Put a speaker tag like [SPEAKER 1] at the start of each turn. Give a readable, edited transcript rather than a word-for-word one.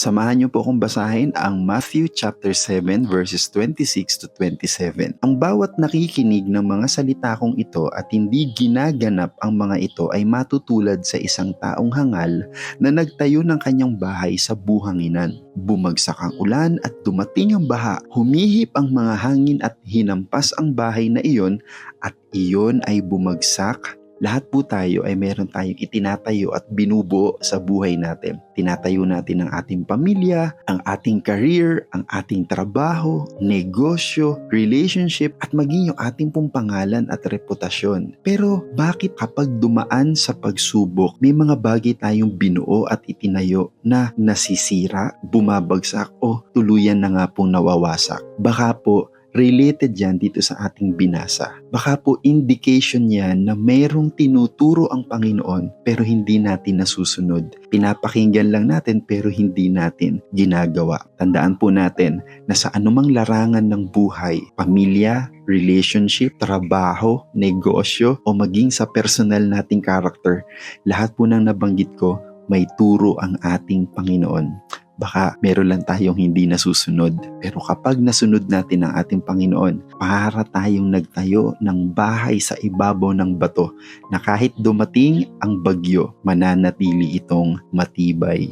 [SPEAKER 1] Samahan niyo po akong basahin ang Matthew chapter 7 verses 26 to 27. Ang bawat nakikinig ng mga salita kong ito at hindi ginaganap ang mga ito ay matutulad sa isang taong hangal na nagtayo ng kanyang bahay sa buhanginan. Bumagsak ang ulan at dumating ang baha. Humihip ang mga hangin at hinampas ang bahay na iyon at iyon ay bumagsak. Lahat po tayo ay meron tayong itinatayo at binubuo sa buhay natin. Tinatayo natin ang ating pamilya, ang ating career, ang ating trabaho, negosyo, relationship, at maging yung ating pong pangalan at reputasyon. Pero bakit kapag dumaan sa pagsubok, may mga bagay tayong binuo at itinayo na nasisira, bumabagsak o tuluyan na nga pong nawawasak? Baka po related yan dito sa ating binasa. Baka po indication yan na mayroong tinuturo ang Panginoon pero hindi natin nasusunod. Pinapakinggan lang natin pero hindi natin ginagawa. Tandaan po natin na sa anumang larangan ng buhay, pamilya, relationship, trabaho, negosyo o maging sa personal nating character, lahat po ng nabanggit ko may turo ang ating Panginoon. Baka meron lang tayong hindi nasusunod. Pero kapag nasunod natin ang ating Panginoon, para tayong nagtayo ng bahay sa ibabaw ng bato na kahit dumating ang bagyo, mananatili itong matibay.